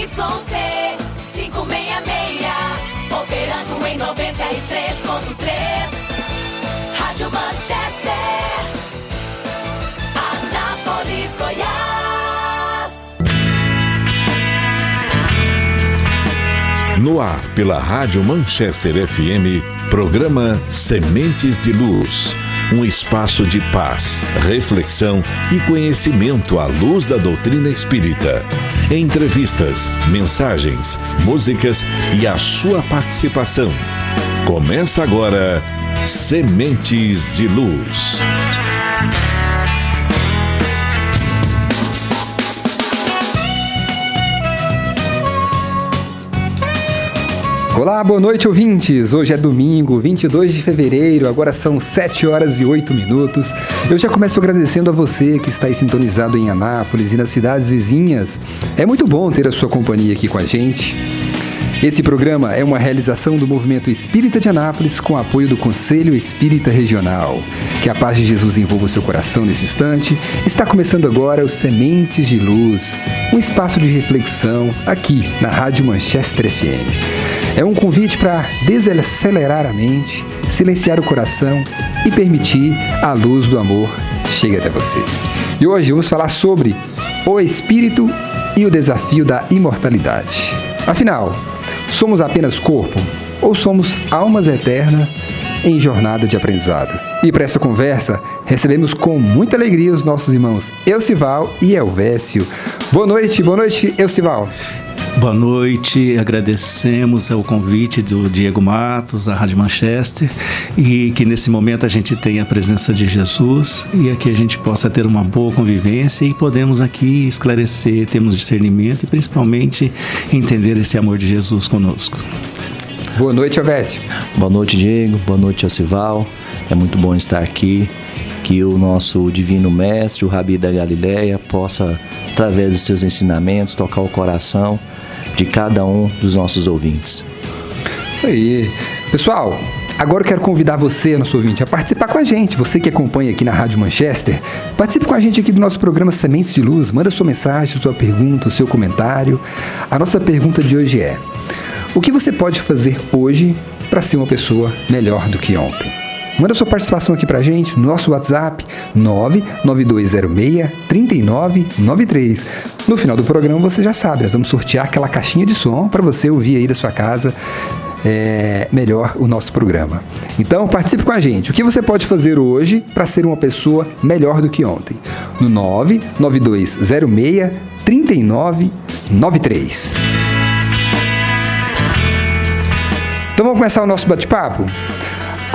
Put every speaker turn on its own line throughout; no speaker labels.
ZYC 566, operando em 93.3. Rádio Manchester, Anápolis, Goiás.
No ar, pela Rádio Manchester FM, programa Sementes de Luz. Um espaço de paz, reflexão e conhecimento à luz da doutrina espírita. Entrevistas, mensagens, músicas e a sua participação. Começa agora, Sementes de Luz.
Olá, boa noite, ouvintes. Hoje é domingo, 22 de fevereiro, agora são 7 horas e 8 minutos. Eu já começo agradecendo a você que está aí sintonizado em Anápolis e nas cidades vizinhas. É muito bom ter a sua companhia aqui com a gente. Esse programa é uma realização do Movimento Espírita de Anápolis com apoio do Conselho Espírita Regional. Que a paz de Jesus envolva o seu coração nesse instante. Está começando agora o Sementes de Luz, um espaço de reflexão aqui na Rádio Manchester FM. É um convite para desacelerar a mente, silenciar o coração e permitir a luz do amor chegue até você. E hoje vamos falar sobre o espírito e o desafio da imortalidade. Afinal, somos apenas corpo ou somos almas eternas em jornada de aprendizado? E para essa conversa, recebemos com muita alegria os nossos irmãos Elcival e Elvésio. Boa noite, Elcival.
Boa noite, agradecemos o convite do Diego Matos, da Rádio Manchester, e que nesse momento a gente tenha a presença de Jesus e aqui a gente possa ter uma boa convivência e podemos aqui esclarecer, termos discernimento e principalmente entender esse amor de Jesus conosco.
Boa noite, Elvésio.
Boa noite, Diego. Boa noite, Elcival. É muito bom estar aqui. Que o nosso divino mestre, o Rabi da Galileia, possa, através dos seus ensinamentos, tocar o coração de cada um dos nossos ouvintes.
Isso aí. Pessoal, agora eu quero convidar você, nosso ouvinte, a participar com a gente. Você que acompanha aqui na Rádio Manchester, participe com a gente aqui do nosso programa Sementes de Luz. Manda sua mensagem, sua pergunta, o seu comentário. A nossa pergunta de hoje é: o que você pode fazer hoje para ser uma pessoa melhor do que ontem? Manda sua participação aqui pra gente no nosso WhatsApp 99206-3993. No final do programa você já sabe, nós vamos sortear aquela caixinha de som para você ouvir aí da sua casa melhor o nosso programa. Então participe com a gente. O que você pode fazer hoje para ser uma pessoa melhor do que ontem? No 99206-3993. Então vamos começar o nosso bate-papo?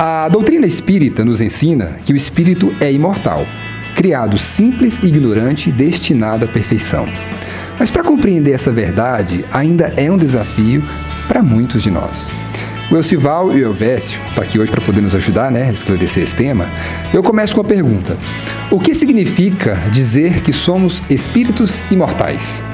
A doutrina espírita nos ensina que o espírito é imortal, criado simples e ignorante, destinado à perfeição. Mas para compreender essa verdade, ainda é um desafio para muitos de nós. O Elcival e o Elvésio estão aqui hoje para poder nos ajudar, a esclarecer esse tema. Eu começo com a pergunta: o que significa dizer que somos espíritos imortais?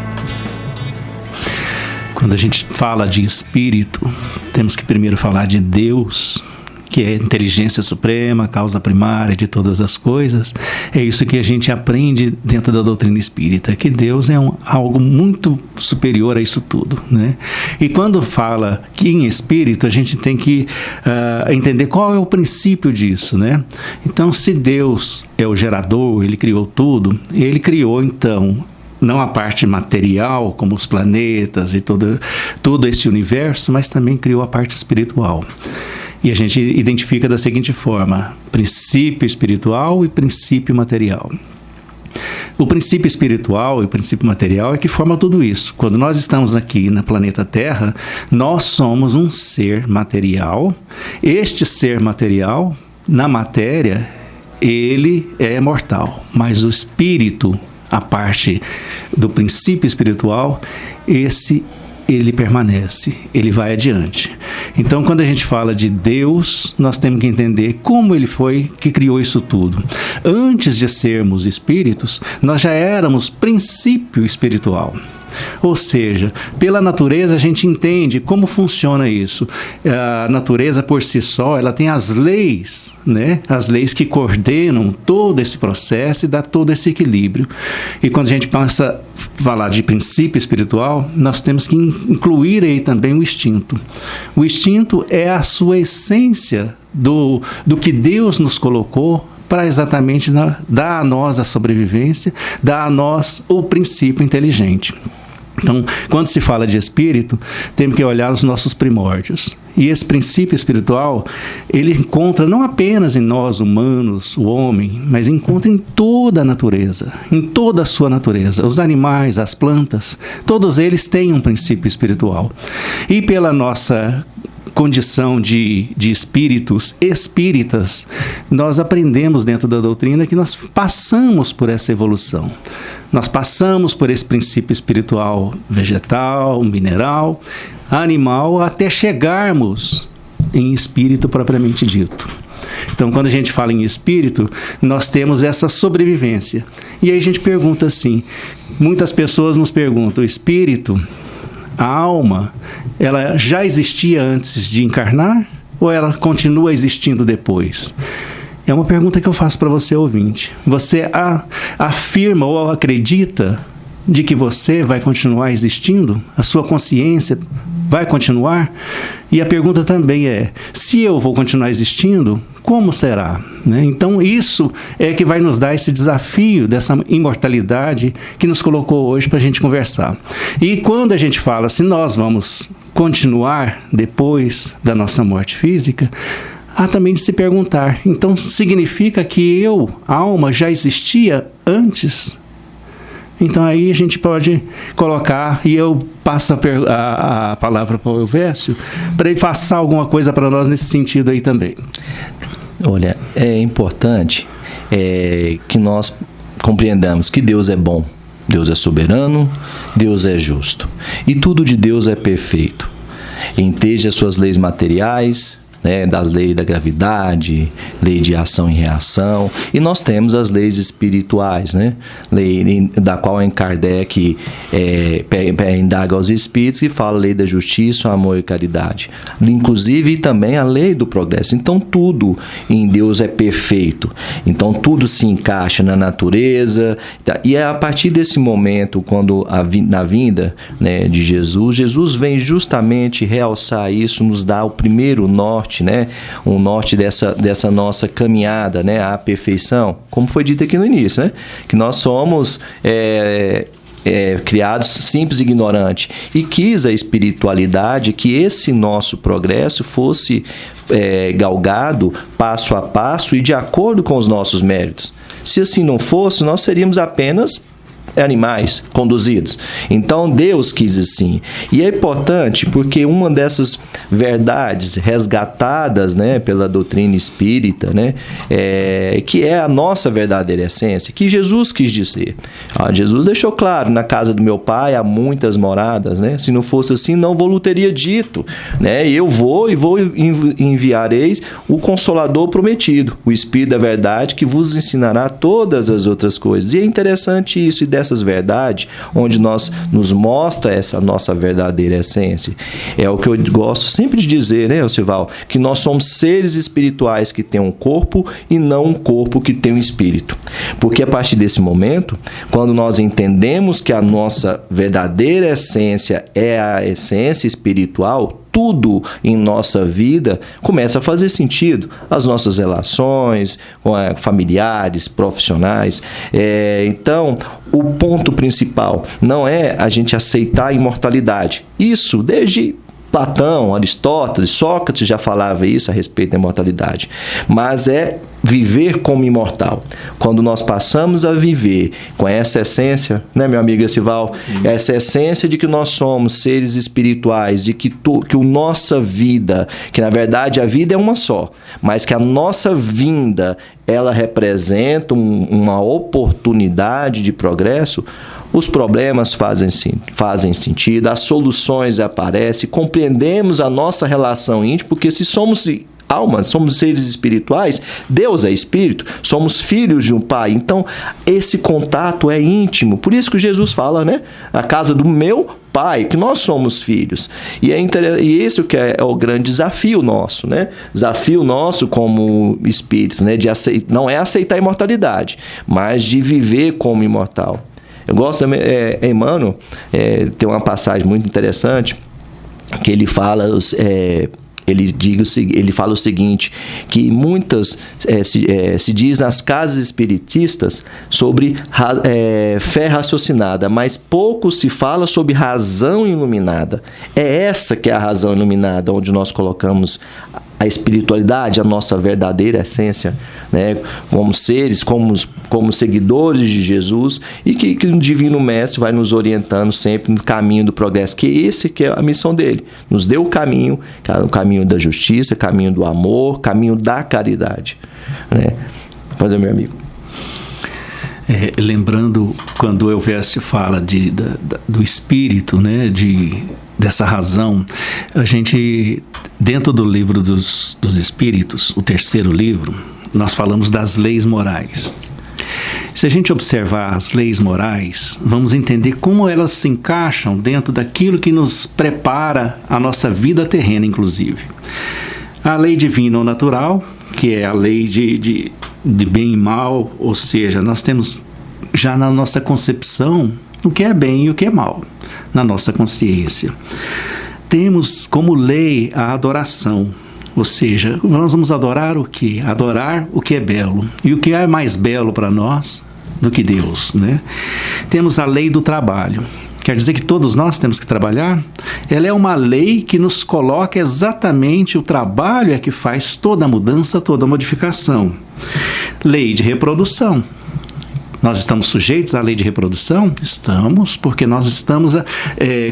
Quando a gente fala de espírito, temos que primeiro falar de Deus, que é a inteligência suprema, causa primária de todas as coisas. É isso que a gente aprende dentro da doutrina espírita, que Deus é algo muito superior a isso tudo, né? E quando fala que em espírito, a gente tem que entender qual é o princípio disso, né? Então, se Deus é o gerador, Ele criou tudo, Ele criou, então, não a parte material, como os planetas e todo esse universo, mas também criou a parte espiritual. E a gente identifica da seguinte forma: princípio espiritual e princípio material. O princípio espiritual e o princípio material é que forma tudo isso. Quando nós estamos aqui no planeta Terra, nós somos um ser material. Este ser material, na matéria, ele é mortal. Mas o espírito, a parte do princípio espiritual, ele permanece, ele vai adiante. Então, quando a gente fala de Deus, nós temos que entender como Ele foi que criou isso tudo. Antes de sermos espíritos, nós já éramos princípio espiritual. Ou seja, pela natureza a gente entende como funciona isso. A natureza por si só, ela tem as leis, né? As leis que coordenam todo esse processo e dá todo esse equilíbrio. E quando a gente passa a falar de princípio espiritual, nós temos que incluir aí também o instinto. O instinto é a sua essência do que Deus nos colocou para exatamente dar a nós a sobrevivência, dar a nós o princípio inteligente. Então, quando se fala de espírito, temos que olhar os nossos primórdios. E esse princípio espiritual, ele encontra não apenas em nós humanos, o homem, mas encontra em toda a natureza, em toda a sua natureza. Os animais, as plantas, todos eles têm um princípio espiritual. E pela nossa condição de espíritos espíritas, nós aprendemos dentro da doutrina que nós passamos por essa evolução. Nós passamos por esse princípio espiritual vegetal, mineral, animal, até chegarmos em espírito propriamente dito. Então, quando a gente fala em espírito, nós temos essa sobrevivência. E aí a gente pergunta assim, muitas pessoas nos perguntam, o espírito, a alma, ela já existia antes de encarnar ou ela continua existindo depois? É uma pergunta que eu faço para você, ouvinte. Você afirma ou acredita de que você vai continuar existindo? A sua consciência vai continuar? E a pergunta também é, se eu vou continuar existindo, como será? Né? Então isso é que vai nos dar esse desafio dessa imortalidade que nos colocou hoje para a gente conversar. E quando a gente fala se nós vamos continuar depois da nossa morte física, há também de se perguntar, então significa que eu, a alma, já existia antes? Então aí a gente pode colocar, e eu passo a palavra para o Elvésio, para ele passar alguma coisa para nós nesse sentido aí também.
Olha, é importante que nós compreendamos que Deus é bom, Deus é soberano, Deus é justo. E tudo de Deus é perfeito. Entende as suas leis materiais, né, das leis da gravidade, lei de ação e reação, e nós temos as leis espirituais, né, lei da qual em Kardec indaga aos espíritos e fala a lei da justiça, amor e caridade, inclusive também a lei do progresso. Então tudo em Deus é perfeito, então tudo se encaixa na natureza, e é a partir desse momento, quando na vinda, né, de Jesus vem justamente realçar isso, nos dá o primeiro norte, né, o norte dessa nossa caminhada, né, à perfeição, como foi dito aqui no início, né, que nós somos criados simples e ignorantes, e quis a espiritualidade que esse nosso progresso fosse galgado passo a passo e de acordo com os nossos méritos. Se assim não fosse, nós seríamos apenas animais conduzidos. Então Deus quis assim. E é importante porque uma dessas verdades resgatadas, né, pela doutrina espírita, né, que é a nossa verdadeira essência, que Jesus quis dizer. Jesus deixou claro, na casa do meu pai há muitas moradas, né? Se não fosse assim, não vou teria dito, né? Eu vou enviareis o Consolador prometido, o Espírito da verdade, que vos ensinará todas as outras coisas. E é interessante isso, e dessas verdades, onde nos mostra essa nossa verdadeira essência. É o que eu gosto sempre de dizer, né, Osival? Que nós somos seres espirituais que têm um corpo e não um corpo que tem um espírito. Porque a partir desse momento, quando nós entendemos que a nossa verdadeira essência é a essência espiritual, tudo em nossa vida começa a fazer sentido. As nossas relações familiares, profissionais. Então, o ponto principal não é a gente aceitar a imortalidade. Isso desde Platão, Aristóteles, Sócrates já falava isso a respeito da imortalidade. Mas é viver como imortal. Quando nós passamos a viver com essa essência, né, meu amigo Esival? Essa essência de que nós somos seres espirituais, de que a nossa vida, que na verdade a vida é uma só, mas que a nossa vinda, ela representa uma oportunidade de progresso, os problemas fazem sentido, as soluções aparecem, compreendemos a nossa relação íntima, porque se somos alma, somos seres espirituais, Deus é espírito, somos filhos de um pai. Então, esse contato é íntimo. Por isso que Jesus fala, né? A casa do meu pai, que nós somos filhos. E isso que é o grande desafio nosso, né? Desafio nosso como espírito, né? Não é aceitar a imortalidade, mas de viver como imortal. Eu gosto, Emmanuel, tem uma passagem muito interessante, que ele fala... Ele fala o seguinte, que muitas se diz nas casas espiritistas sobre fé raciocinada, mas pouco se fala sobre razão iluminada. É essa que é a razão iluminada, onde nós colocamos a espiritualidade, a nossa verdadeira essência, né? Como seres, como seguidores de Jesus, e que o Divino Mestre vai nos orientando sempre no caminho do progresso, que esse que é a missão dele. Nos deu o caminho da justiça, caminho do amor, caminho da caridade, né? Pois é, meu amigo.
Lembrando, quando o Elvésio fala do espírito, né, dessa razão, a gente, dentro do livro dos Espíritos, o terceiro livro, nós falamos das leis morais. Se a gente observar as leis morais, vamos entender como elas se encaixam dentro daquilo que nos prepara a nossa vida terrena, inclusive. A lei divina ou natural, que é a lei de bem e mal, ou seja, nós temos já na nossa concepção o que é bem e o que é mal, na nossa consciência. Temos como lei a adoração, ou seja, nós vamos adorar o quê? Adorar o que é belo. E o que é mais belo para nós do que Deus, né? Temos a lei do trabalho. Quer dizer que todos nós temos que trabalhar? Ela é uma lei que nos coloca exatamente o trabalho é que faz toda a mudança, toda a modificação. Lei de reprodução. Nós estamos sujeitos à lei de reprodução? Estamos, porque nós estamos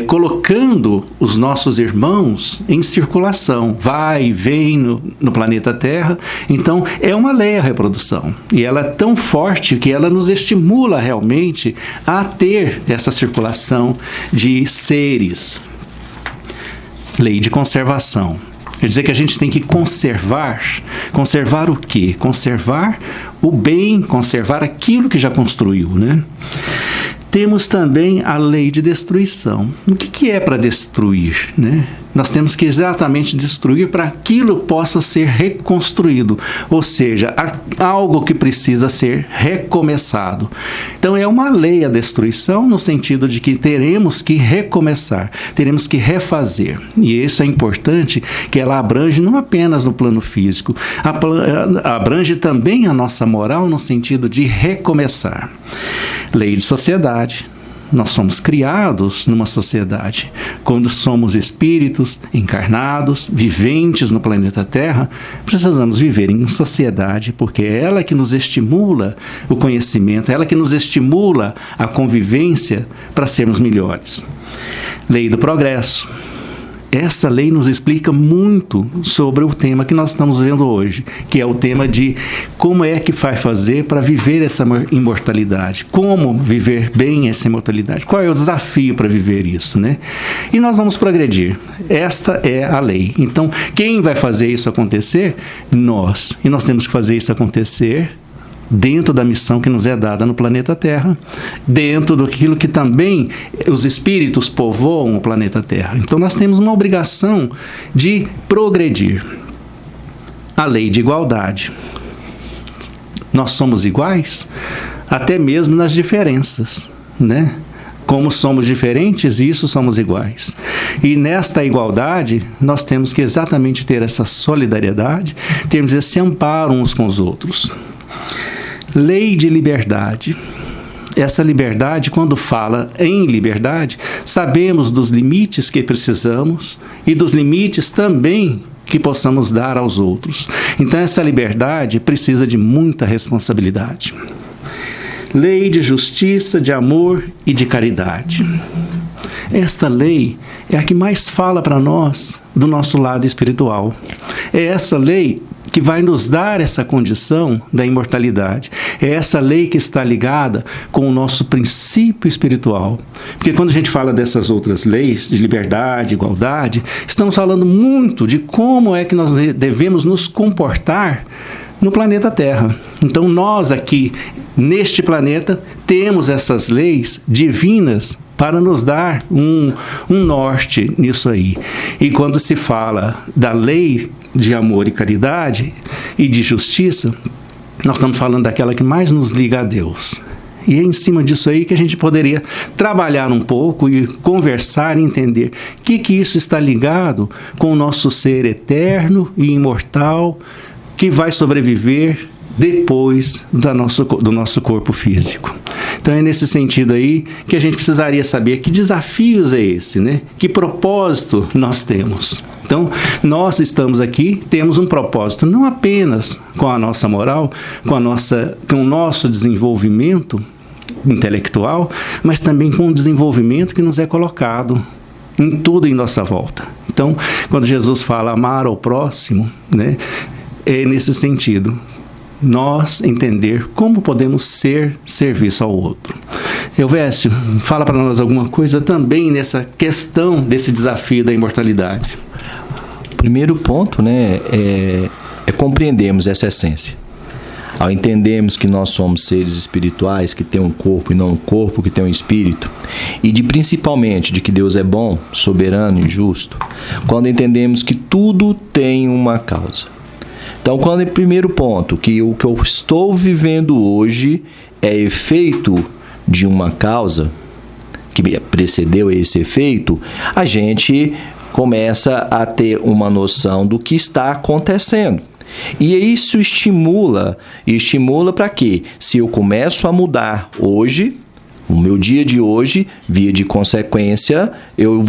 colocando os nossos irmãos em circulação, vai e vem no planeta Terra. Então, é uma lei a reprodução. E ela é tão forte que ela nos estimula realmente a ter essa circulação de seres. Lei de conservação. Quer dizer que a gente tem que conservar. Conservar o quê? Conservar o bem, conservar aquilo que já construiu, né? Temos também a lei de destruição. O que é para destruir, né? Nós temos que exatamente destruir para que aquilo possa ser reconstruído, ou seja, algo que precisa ser recomeçado. Então é uma lei a destruição no sentido de que teremos que recomeçar, teremos que refazer. E isso é importante, que ela abrange não apenas no plano físico, abrange também a nossa moral no sentido de recomeçar. Lei de sociedade. Nós somos criados numa sociedade. Quando somos espíritos encarnados, viventes no planeta Terra, precisamos viver em sociedade, porque é ela que nos estimula o conhecimento, é ela que nos estimula a convivência para sermos melhores. Lei do progresso. Essa lei nos explica muito sobre o tema que nós estamos vendo hoje, que é o tema de como é que vai fazer para viver essa imortalidade, como viver bem essa imortalidade, qual é o desafio para viver isso, né? E nós vamos progredir. Esta é a lei. Então, quem vai fazer isso acontecer? Nós. E nós temos que fazer isso acontecer dentro da missão que nos é dada no planeta Terra, dentro daquilo que também os espíritos povoam o planeta Terra. Então nós temos uma obrigação de progredir. A lei de igualdade. Nós somos iguais, até mesmo nas diferenças, né? Como somos diferentes, isso somos iguais. E nesta igualdade, nós temos que exatamente ter essa solidariedade, termos esse amparo uns com os outros. Lei de liberdade. Essa liberdade, quando fala em liberdade, sabemos dos limites que precisamos e dos limites também que possamos dar aos outros. Então, essa liberdade precisa de muita responsabilidade. Lei de justiça, de amor e de caridade. Esta lei é a que mais fala para nós do nosso lado espiritual. É essa lei que vai nos dar essa condição da imortalidade. É essa lei que está ligada com o nosso princípio espiritual. Porque quando a gente fala dessas outras leis de liberdade, igualdade, estamos falando muito de como é que nós devemos nos comportar no planeta Terra. Então nós aqui, neste planeta, temos essas leis divinas para nos dar um norte nisso aí. E quando se fala da lei de amor e caridade e de justiça, nós estamos falando daquela que mais nos liga a Deus. E é em cima disso aí que a gente poderia trabalhar um pouco e conversar e entender o que isso está ligado com o nosso ser eterno e imortal que vai sobreviver depois do nosso corpo físico. Então é nesse sentido aí que a gente precisaria saber que desafios é esse, né? Que propósito nós temos. Então, nós estamos aqui, temos um propósito não apenas com a nossa moral, com o nosso desenvolvimento intelectual, mas também com o desenvolvimento que nos é colocado em tudo em nossa volta. Então, quando Jesus fala amar ao próximo, né, é nesse sentido. Nós entender como podemos ser serviço ao outro. Elvésio, fala para nós alguma coisa também nessa questão desse desafio da imortalidade.
O primeiro ponto, né, é compreendermos essa essência. Ao entendermos que nós somos seres espirituais, que têm um corpo e não um corpo que tem um espírito, e principalmente de que Deus é bom, soberano e justo, quando entendemos que tudo tem uma causa. Então, quando é o primeiro ponto, que o que eu estou vivendo hoje é efeito de uma causa que precedeu esse efeito, a gente começa a ter uma noção do que está acontecendo. E isso estimula para quê? Se eu começo a mudar hoje, o meu dia de hoje, via de consequência, eu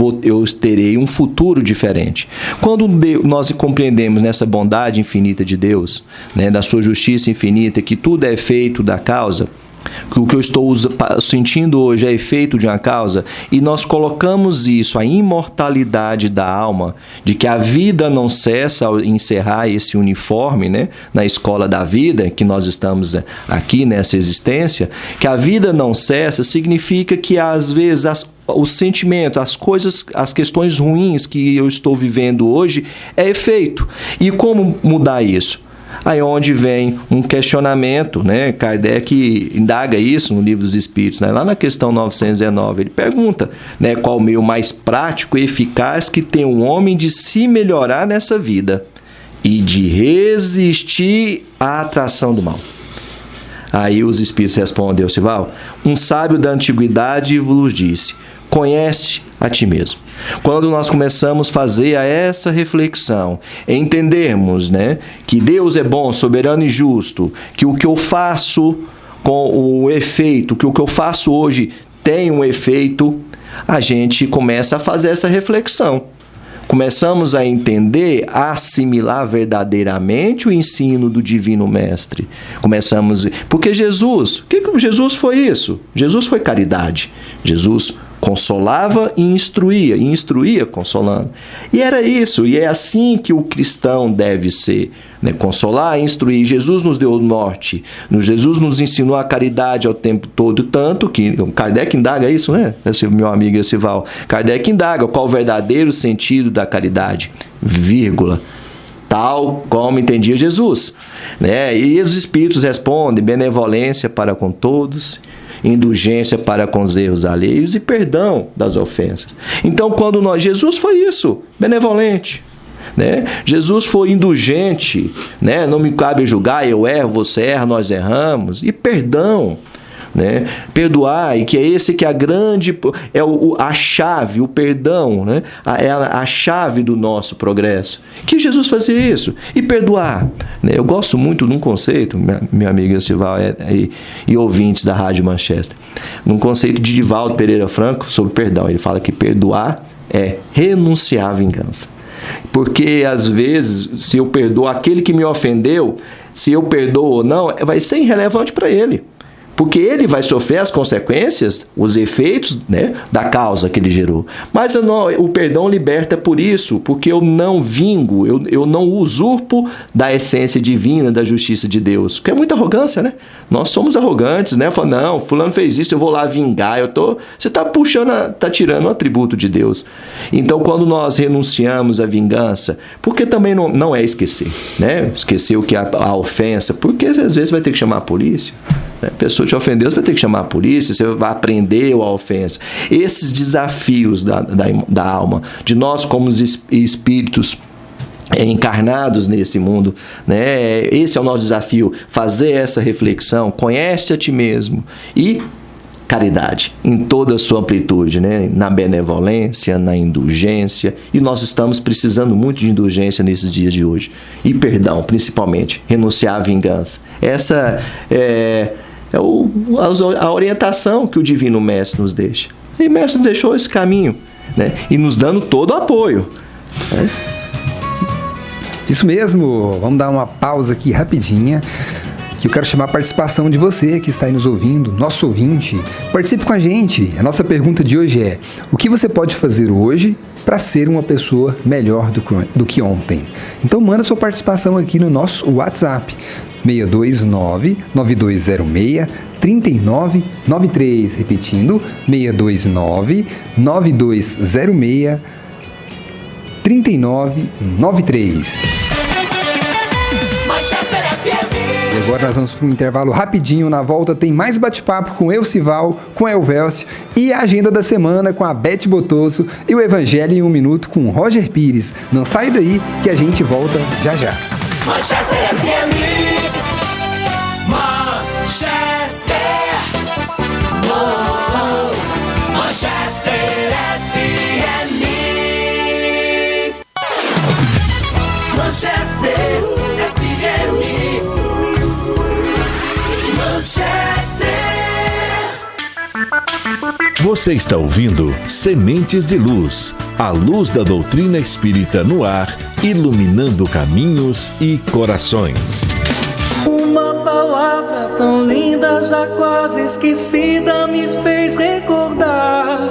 terei um futuro diferente. Quando nós compreendemos nessa bondade infinita de Deus, né, da sua justiça infinita, que tudo é feito da causa, que o que eu estou sentindo hoje é efeito de uma causa, e nós colocamos isso, a imortalidade da alma, de que a vida não cessa ao encerrar esse uniforme, né, na escola da vida, que nós estamos aqui nessa existência, que a vida não cessa, significa que às vezes o sentimento, as coisas, as questões ruins que eu estou vivendo hoje é efeito. E como mudar isso? Aí onde vem um questionamento, né? Kardec indaga isso no Livro dos Espíritos, né? Lá na questão 919, ele pergunta, né, qual o meio mais prático e eficaz que tem um homem de se melhorar nessa vida e de resistir à atração do mal. Aí os Espíritos respondem, Elcival, um sábio da antiguidade vos disse, conhece a ti mesmo. Quando nós começamos a fazer essa reflexão, entendermos, né, que Deus é bom, soberano e justo, que o que eu faço com o efeito, que o que eu faço hoje tem um efeito, a gente começa a fazer essa reflexão. Começamos a entender, a assimilar verdadeiramente o ensino do Divino Mestre. Porque Jesus, o que Jesus foi isso? Jesus foi caridade. Jesus consolava e instruía consolando. E era isso, e é assim que o cristão deve ser, né? Consolar e instruir. Jesus nos deu o norte, Jesus nos ensinou a caridade ao tempo todo, tanto que Kardec indaga isso, né? Esse meu amigo Elcival, Kardec indaga qual o verdadeiro sentido da caridade, vírgula, tal como entendia Jesus, né? E os Espíritos respondem, benevolência para com todos, indulgência para com os erros alheios e perdão das ofensas. Então, Jesus foi isso, benevolente, né? Jesus foi indulgente, né? Não me cabe julgar, eu erro, você erra, nós erramos, e perdão, né? Perdoar, e que é esse que é a grande, a chave, o perdão, né? É a chave do nosso progresso. Que Jesus fazia isso, e perdoar, né? Eu gosto muito de um conceito, minha amiga Silval e ouvintes da Rádio Manchester, num conceito de Divaldo Pereira Franco sobre perdão. Ele fala que perdoar é renunciar à vingança. Porque às vezes, se eu perdoo aquele que me ofendeu, se eu perdoo ou não, vai ser irrelevante para ele. porque ele vai sofrer as consequências, os efeitos, né, da causa que ele gerou. Mas o perdão liberta por isso, porque eu não vingo, eu não usurpo da essência divina, da justiça de Deus. Porque é muita arrogância, né? Nós somos arrogantes, né? Fala, não, fulano fez isso, eu vou lá vingar. Você está está tirando o atributo de Deus. Então, quando nós renunciamos à vingança, porque também não é esquecer, né? Esquecer o que é a ofensa, porque às vezes vai ter que chamar a polícia. A pessoa te ofendeu, você vai ter que chamar a polícia, você vai aprender a ofensa. Esses desafios da alma, de nós como espíritos encarnados nesse mundo, né? Esse é o nosso desafio, fazer essa reflexão, conhece a ti mesmo e caridade em toda a sua amplitude, né? Na benevolência, na indulgência, e nós estamos precisando muito de indulgência nesses dias de hoje, e perdão, principalmente, renunciar à vingança. Essa é a orientação que o Divino Mestre nos deixa. E o Mestre nos deixou esse caminho, né? E nos dando todo o apoio, né?
Isso mesmo, vamos dar uma pausa aqui rapidinha, que eu quero chamar a participação de você que está aí nos ouvindo, nosso ouvinte. Participe com a gente. A nossa pergunta de hoje é: o que você pode fazer hoje para ser uma pessoa melhor do que ontem? Então manda sua participação aqui no nosso WhatsApp, 629-9206-3993. Repetindo, 629-9206-3993.
Manchester FM.
E agora nós vamos para um intervalo rapidinho. Na volta tem mais bate-papo com Elcival, com Elvélcio, e a agenda da semana com a Beth Botosso, e o Evangelho em 1 Minuto com Roger Pires. Não sai daí que a gente volta já já.
Manchester FM. Manchester. Oh, Manchester FM. Manchester FM. Manchester.
Você está ouvindo Sementes de Luz, a luz da doutrina espírita no ar, iluminando caminhos e corações.
Uma palavra tão linda, já quase esquecida, me fez recordar.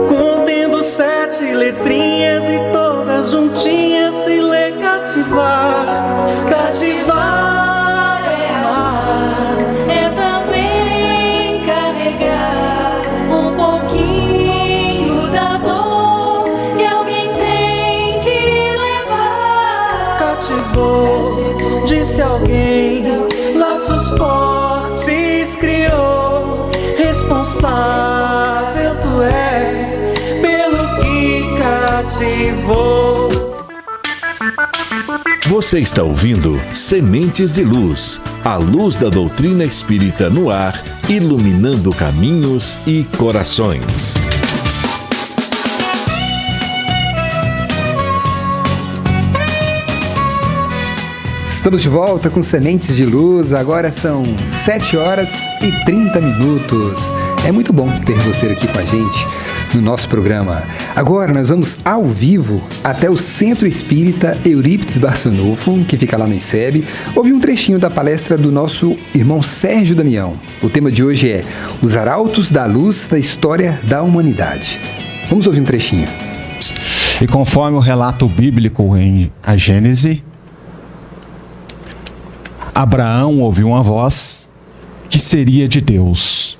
Contendo 7 letrinhas e todas juntinhas se lê cativar. Cativar é amar, é também carregar um pouquinho da dor que alguém tem que levar. Cativou, disse alguém, laços fortes criou. Responsável tu és pelo que cativou.
Você está ouvindo Sementes de Luz, a luz da doutrina espírita no ar, iluminando caminhos e corações.
Estamos de volta com Sementes de Luz. Agora são 7h30. É muito bom ter você aqui com a gente no nosso programa. Agora nós vamos ao vivo até o Centro Espírita Eurípides Barçanufo, que fica lá no ICEB, ouvir um trechinho da palestra do nosso irmão Sérgio Damião. O tema de hoje é Os Arautos da Luz da História da Humanidade. Vamos ouvir um trechinho.
E conforme o relato bíblico em a Gênese, Abraão ouviu uma voz que seria de Deus.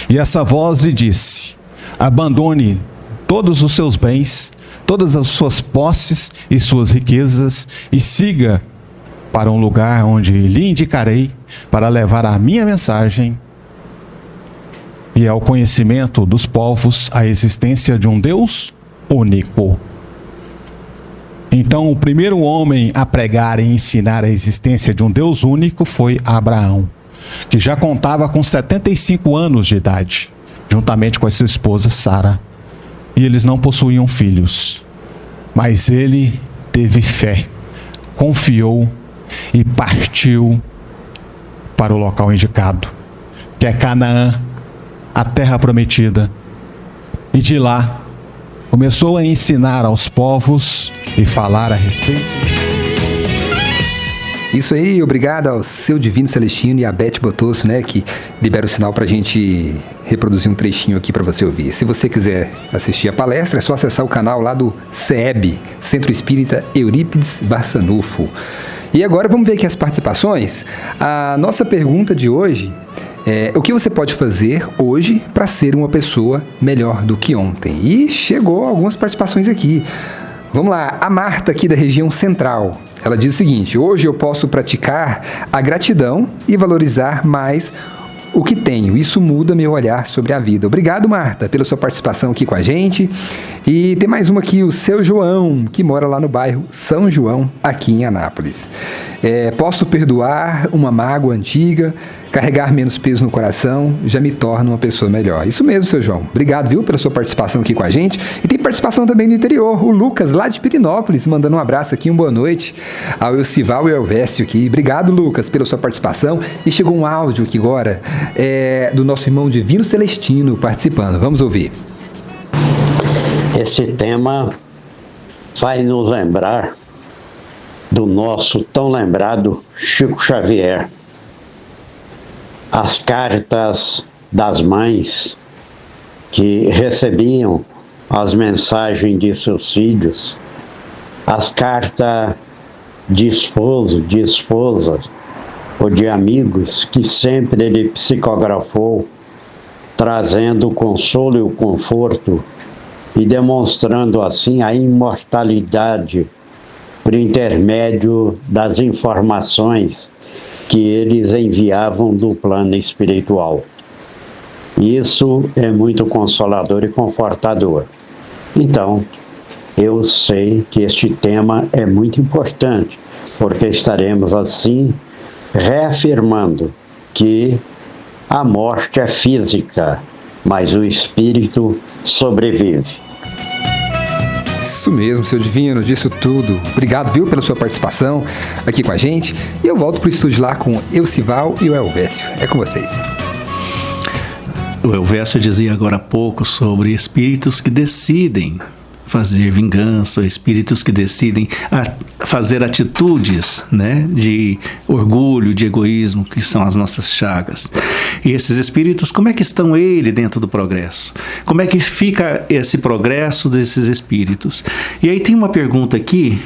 E essa voz lhe disse: abandone todos os seus bens, todas as suas posses e suas riquezas, e siga para um lugar onde lhe indicarei para levar a minha mensagem e ao conhecimento dos povos a existência de um Deus único. Então, o primeiro homem a pregar e ensinar a existência de um Deus único foi Abraão, que já contava com 75 anos de idade, juntamente com a sua esposa Sara. E eles não possuíam filhos, mas ele teve fé, confiou e partiu para o local indicado, que é Canaã, a terra prometida. E de lá começou a ensinar aos povos e falar a respeito.
Isso aí, obrigado ao seu Divino Celestino e a Beth Botosso, né, que libera o sinal pra gente reproduzir um trechinho aqui para você ouvir. Se você quiser assistir a palestra, é só acessar o canal lá do CEB, Centro Espírita Eurípides Barçanufo. E agora vamos ver aqui as participações. A nossa pergunta de hoje é: o que você pode fazer hoje para ser uma pessoa melhor do que ontem? E chegou algumas participações aqui. Vamos lá, a Marta aqui da região central. Ela diz o seguinte: hoje eu posso praticar a gratidão e valorizar mais o que tenho. Isso muda meu olhar sobre a vida. Obrigado, Marta, pela sua participação aqui com a gente. E tem mais uma aqui, o seu João, que mora lá no bairro São João, aqui em Anápolis. Posso perdoar uma mágoa antiga, carregar menos peso no coração, já me torna uma pessoa melhor. Isso mesmo, seu João. Obrigado, viu, pela sua participação aqui com a gente. E tem participação também no interior. O Lucas, lá de Pirinópolis, mandando um abraço aqui, uma boa noite ao Elcival e ao Elvésio aqui. Obrigado, Lucas, pela sua participação. E chegou um áudio aqui agora do nosso irmão Divino Celestino participando. Vamos ouvir.
Esse tema vai nos lembrar do nosso tão lembrado Chico Xavier. As cartas das mães que recebiam as mensagens de seus filhos, as cartas de esposo, de esposa ou de amigos que sempre ele psicografou, trazendo o consolo e o conforto e demonstrando assim a imortalidade por intermédio das informações que eles enviavam do plano espiritual. Isso é muito consolador e confortador. Então, eu sei que este tema é muito importante, porque estaremos assim reafirmando que a morte é física, mas o espírito sobrevive.
Isso mesmo, seu Divino, disso tudo. Obrigado, viu, pela sua participação aqui com a gente. E eu volto pro estúdio lá com o Elcival e o Elvésio. É com vocês.
O Elvésio dizia agora há pouco sobre espíritos que decidem fazer vingança, espíritos que decidem fazer atitudes, né, de orgulho, de egoísmo, que são as nossas chagas. E esses espíritos, como é que estão ele dentro do progresso? Como é que fica esse progresso desses espíritos? E aí tem uma pergunta aqui,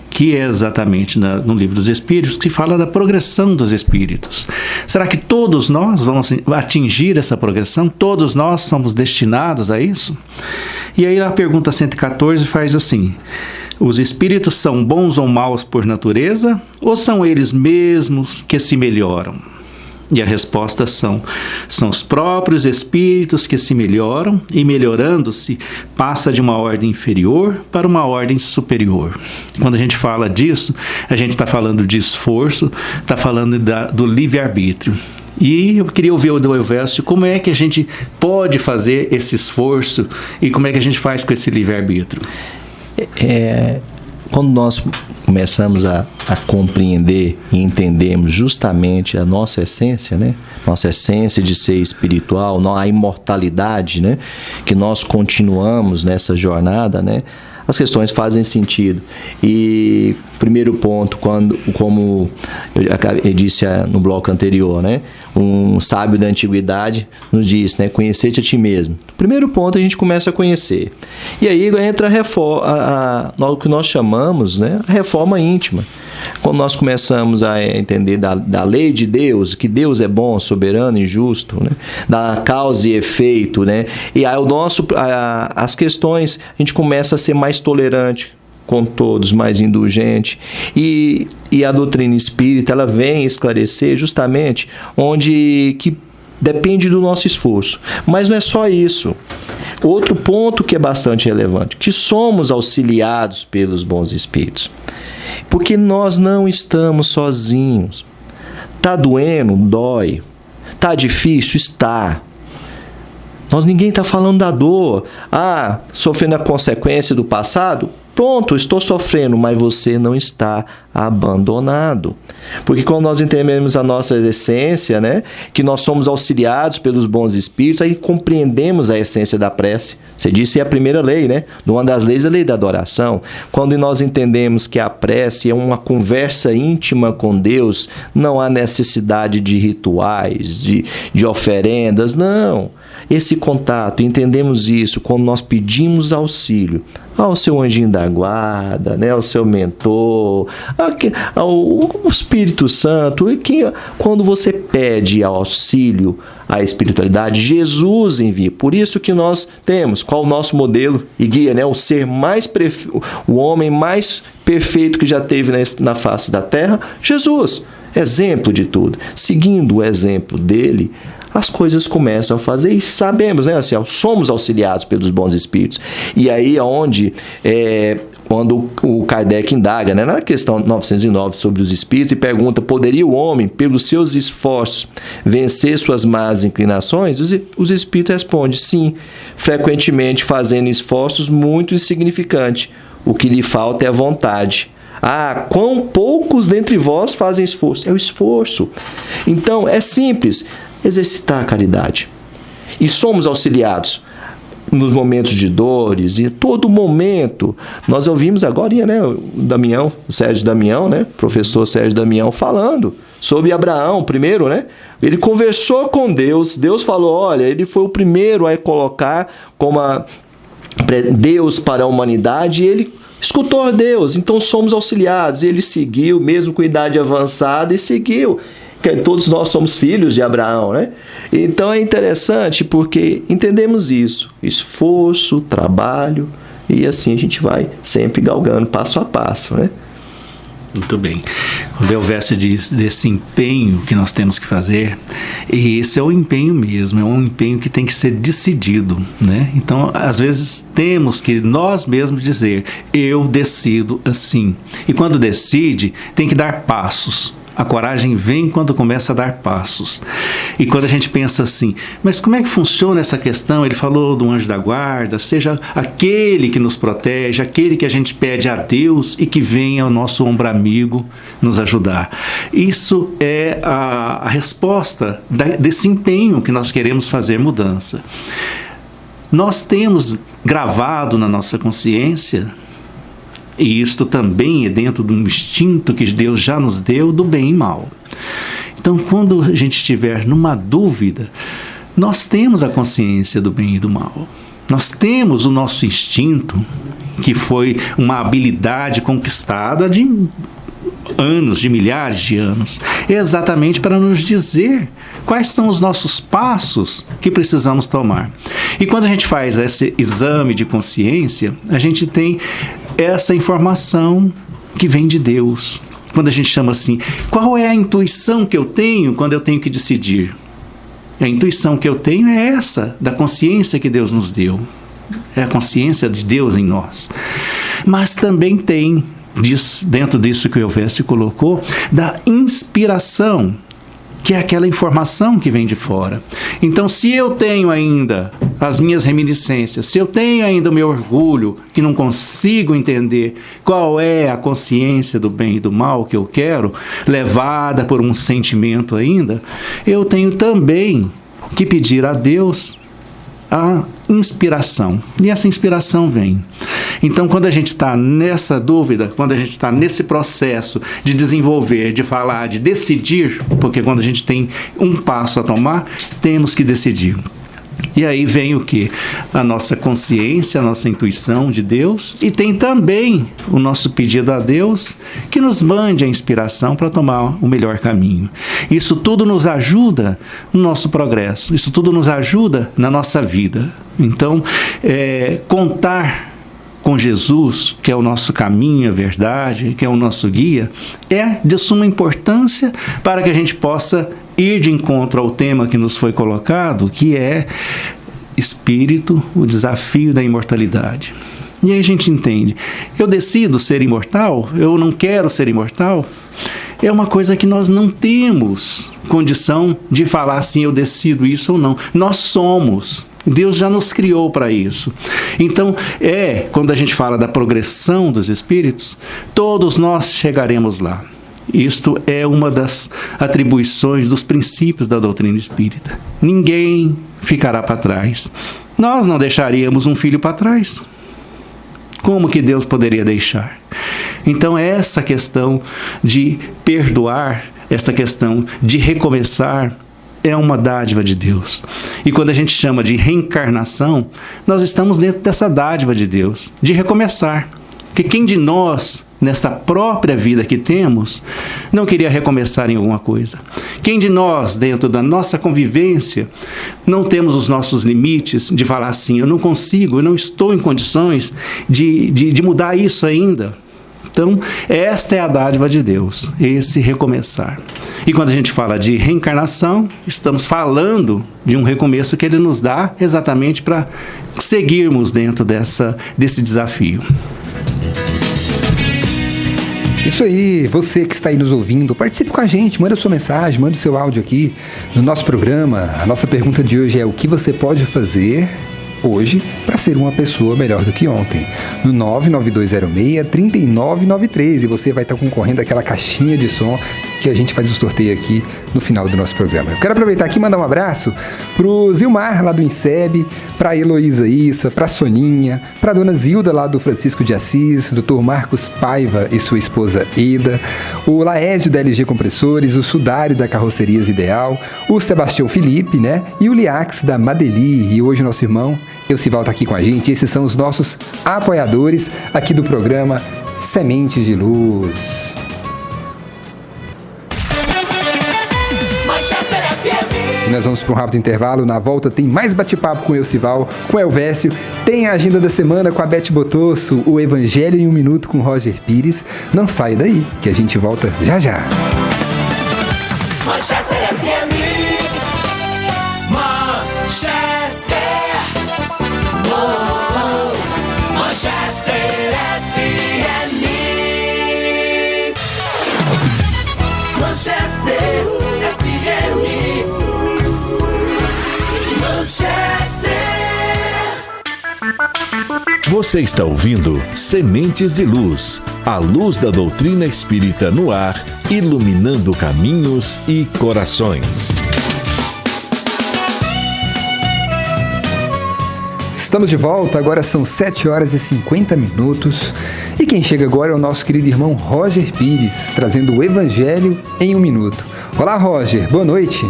que é exatamente no Livro dos Espíritos, que fala da progressão dos espíritos. Será que todos nós vamos atingir essa progressão? Todos nós somos destinados a isso? E aí a pergunta 114 faz assim: os espíritos são bons ou maus por natureza, ou são eles mesmos que se melhoram? E a resposta são os próprios espíritos que se melhoram, e melhorando-se, passa de uma ordem inferior para uma ordem superior. Quando a gente fala disso, a gente está falando de esforço, está falando do livre-arbítrio. E eu queria ouvir do Elvésio como é que a gente pode fazer esse esforço e como é que a gente faz com esse livre-arbítrio.
Quando nós começamos a compreender e entendermos justamente a nossa essência, né? Nossa essência de ser espiritual, a imortalidade, né? Que nós continuamos nessa jornada, né? As questões fazem sentido. E primeiro ponto, como eu disse no bloco anterior, né? Um sábio da antiguidade nos diz, né? Conhecer-te a ti mesmo. Primeiro ponto, a gente começa a conhecer. E aí entra o que nós chamamos, né? A reforma íntima. Quando nós começamos a entender da lei de Deus, que Deus é bom, soberano e justo, né? Da causa e efeito, né? E aí as questões, a gente começa a ser mais tolerante com todos, mais indulgente. E a doutrina espírita, ela vem esclarecer justamente que depende do nosso esforço. Mas não é só isso. Outro ponto que é bastante relevante, que somos auxiliados pelos bons espíritos. Porque nós não estamos sozinhos. Tá doendo? Dói. Tá difícil? Está. Ninguém está falando da dor. Sofrendo a consequência do passado? Pronto, estou sofrendo, mas você não está abandonado. Porque quando nós entendemos a nossa essência, né, que nós somos auxiliados pelos bons espíritos, aí compreendemos a essência da prece. Você disse a primeira lei, né? Uma das leis é a lei da adoração. Quando nós entendemos que a prece é uma conversa íntima com Deus, não há necessidade de rituais, de oferendas, não. Esse contato, entendemos isso quando nós pedimos auxílio ao seu anjinho da guarda, né, ao seu mentor, ao Espírito Santo. E quando você pede auxílio à espiritualidade, Jesus envia. Por isso que nós temos, qual o nosso modelo e guia, né, o homem mais perfeito que já teve na face da terra, Jesus, exemplo de tudo. Seguindo o exemplo dele, as coisas começam a fazer e sabemos, né? Assim, somos auxiliados pelos bons espíritos. E aí quando o Kardec indaga, né, na questão 909 sobre os espíritos e pergunta, poderia o homem, pelos seus esforços, vencer suas más inclinações? Os espíritos respondem, sim, frequentemente fazendo esforços muito insignificantes. O que lhe falta é a vontade. Ah, quão poucos dentre vós fazem esforço? É o esforço. Então, é simples. Exercitar a caridade. E somos auxiliados nos momentos de dores, e todo momento. Nós ouvimos agora, né, o Sérgio Damião, né, professor Sérgio Damião, falando sobre Abraão primeiro, né? Ele conversou com Deus, Deus falou, olha, ele foi o primeiro a colocar como Deus para a humanidade, e ele escutou a Deus, então somos auxiliados. Ele seguiu, mesmo com idade avançada, e seguiu. Todos nós somos filhos de Abraão, né? Então é interessante porque entendemos isso. Esforço, trabalho, e assim a gente vai sempre galgando passo a passo, né?
Muito bem. Quando é o verso desse empenho que nós temos que fazer, e esse é o empenho mesmo, é um empenho que tem que ser decidido, né? Então, às vezes, temos que nós mesmos dizer, eu decido assim. E quando decide, tem que dar passos. A coragem vem quando começa a dar passos. E quando a gente pensa assim, mas como é que funciona essa questão? Ele falou do anjo da guarda, seja aquele que nos protege, aquele que a gente pede a Deus e que venha ao nosso ombro amigo nos ajudar. Isso é a resposta desse empenho que nós queremos fazer mudança. Nós temos gravado na nossa consciência, e isto também é dentro de um instinto que Deus já nos deu do bem e mal. Então, quando a gente estiver numa dúvida, nós temos a consciência do bem e do mal. Nós temos o nosso instinto, que foi uma habilidade conquistada de anos, de milhares de anos, exatamente para nos dizer quais são os nossos passos que precisamos tomar. E quando a gente faz esse exame de consciência, a gente tem essa informação que vem de Deus. Quando a gente chama assim, qual é a intuição que eu tenho quando eu tenho que decidir? A intuição que eu tenho é essa, da consciência que Deus nos deu. É a consciência de Deus em nós. Mas também tem, dentro disso que o Elvésio colocou, da inspiração, que é aquela informação que vem de fora. Então, se eu tenho ainda as minhas reminiscências, se eu tenho ainda o meu orgulho, que não consigo entender qual é a consciência do bem e do mal que eu quero, levada por um sentimento ainda, eu tenho também que pedir a Deus a inspiração. E essa inspiração vem. Então, quando a gente está nessa dúvida, quando a gente está nesse processo de desenvolver, de falar, de decidir, porque quando a gente tem um passo a tomar, temos que decidir. E aí vem o quê? A nossa consciência, a nossa intuição de Deus, e tem também o nosso pedido a Deus que nos mande a inspiração para tomar o melhor caminho. Isso tudo nos ajuda no nosso progresso, isso tudo nos ajuda na nossa vida. Então, contar com Jesus, que é o nosso caminho, a verdade, que é o nosso guia, é de suma importância para que a gente possa ir de encontro ao tema que nos foi colocado, que é espírito, o desafio da imortalidade. E aí a gente entende, eu decido ser imortal, eu não quero ser imortal, é uma coisa que nós não temos condição de falar assim, eu decido isso ou não. Nós somos. Deus já nos criou para isso. Então, quando a gente fala da progressão dos espíritos, todos nós chegaremos lá. Isto é uma das atribuições dos princípios da doutrina espírita. Ninguém ficará para trás. Nós não deixaríamos um filho para trás. Como que Deus poderia deixar? Então, essa questão de perdoar, essa questão de recomeçar, é uma dádiva de Deus. E quando a gente chama de reencarnação, nós estamos dentro dessa dádiva de Deus, de recomeçar. Porque quem de nós, nesta própria vida que temos, não queria recomeçar em alguma coisa? Quem de nós, dentro da nossa convivência, não temos os nossos limites de falar assim, eu não consigo, eu não estou em condições de mudar isso ainda? Então, esta é a dádiva de Deus, esse recomeçar. E quando a gente fala de reencarnação, estamos falando de um recomeço que Ele nos dá exatamente para seguirmos dentro desse desafio.
Isso aí, você que está aí nos ouvindo, participe com a gente, manda sua mensagem, manda o seu áudio aqui no nosso programa. A nossa pergunta de hoje é: o que você pode fazer hoje para ser uma pessoa melhor do que ontem? No 99206-3993, e você vai estar concorrendo àquela caixinha de som que a gente faz o sorteio aqui no final do nosso programa. Eu quero aproveitar aqui e mandar um abraço pro Zilmar lá do INSEB, pra Heloísa Issa, pra Soninha, pra dona Zilda lá do Francisco de Assis, Dr. Marcos Paiva e sua esposa Ida, o Laésio da LG Compressores, o Sudário da Carrocerias Ideal, o Sebastião Felipe, né? E o Liax da Madeli. E hoje o nosso irmão Elcival está aqui com a gente. Esses são os nossos apoiadores aqui do programa Sementes de Luz. E nós vamos para um rápido intervalo. Na volta tem mais bate-papo com o Elcival, com o Elvésio. Tem a agenda da semana com a Beth Botosso, o Evangelho em 1 Minuto com o Roger Pires. Não sai daí, que a gente volta já já.
Manchester FM. Manchester. Oh, Manchester FM. Manchester FM. Manchester.
Você está ouvindo Sementes de Luz, a luz da doutrina espírita no ar, iluminando caminhos e corações.
Estamos de volta, agora são 7 horas e 50 minutos. E quem chega agora é o nosso querido irmão Roger Pires, trazendo o Evangelho em 1 minuto. Olá, Roger, boa noite.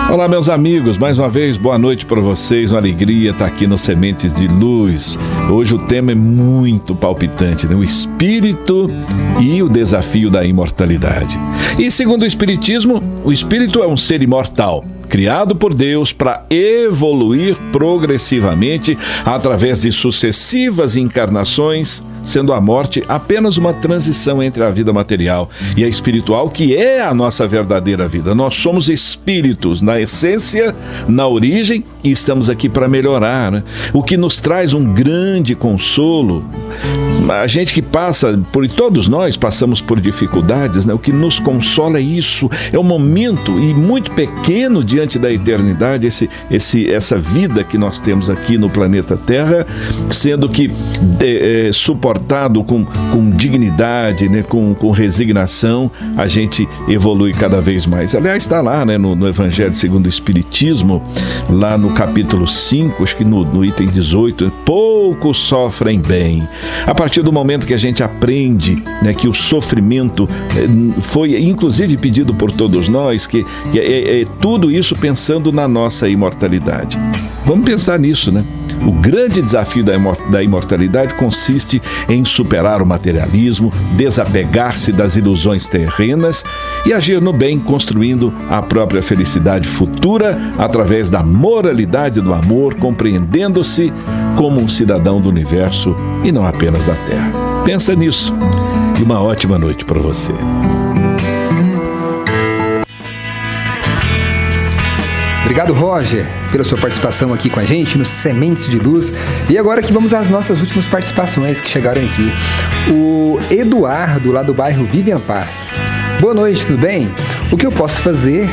Olá, meus amigos, mais uma vez, boa noite para vocês, uma alegria estar aqui no Sementes de Luz. Hoje o tema é muito palpitante, né? O espírito e o desafio da imortalidade. E segundo o Espiritismo, o espírito é um ser imortal, criado por Deus para evoluir progressivamente através de sucessivas encarnações, sendo a morte apenas uma transição entre a vida material e a espiritual, que é a nossa verdadeira vida. Nós somos espíritos na essência, na origem, e estamos aqui para melhorar, né? O que nos traz um grande consolo. A gente que passa, todos nós passamos por dificuldades, né? O que nos consola é isso, é um momento e muito pequeno diante da eternidade, essa vida que nós temos aqui no planeta Terra, sendo que suportado com dignidade, né? Com resignação, a gente evolui cada vez mais. Aliás, está lá, né? no Evangelho segundo o Espiritismo, lá no capítulo 5, acho que no item 18, poucos sofrem bem. A partir do momento que a gente aprende, né, que o sofrimento foi inclusive pedido por todos nós, que é tudo isso pensando na nossa imortalidade. Vamos pensar nisso, né? O grande desafio da imortalidade consiste em superar o materialismo, desapegar-se das ilusões terrenas e agir no bem, construindo a própria felicidade futura através da moralidade do amor, compreendendo-se como um cidadão do universo e não apenas da Terra. Pensa nisso e uma ótima noite para você.
Obrigado, Roger, pela sua participação aqui com a gente no Sementes de Luz. E agora que vamos às nossas últimas participações que chegaram aqui. O Eduardo, lá do bairro Vivian Park. Boa noite, tudo bem? O que eu posso fazer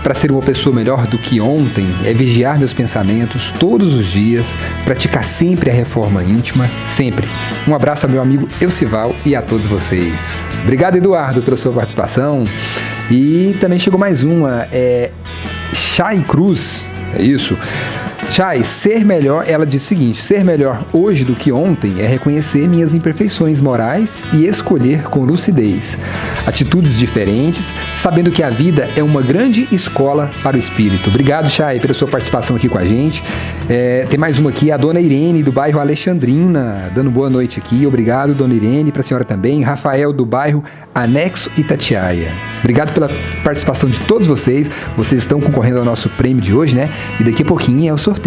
para ser uma pessoa melhor do que ontem é vigiar meus pensamentos todos os dias, praticar sempre a reforma íntima, sempre. Um abraço ao meu amigo Elcival e a todos vocês. Obrigado, Eduardo, pela sua participação. E também chegou mais uma, Chay Cruz, é isso. Chay, ser melhor, ela diz o seguinte: ser melhor hoje do que ontem é reconhecer minhas imperfeições morais e escolher com lucidez atitudes diferentes, sabendo que a vida é uma grande escola para o espírito. Obrigado, Chay, pela sua participação aqui com a gente. Tem mais uma aqui, a dona Irene, do bairro Alexandrina, dando boa noite aqui. Obrigado, dona Irene, para a senhora também. Rafael, do bairro Anexo Itatiaia. Obrigado pela participação de todos vocês. Vocês estão concorrendo ao nosso prêmio de hoje, né? E daqui a pouquinho é o sorteio.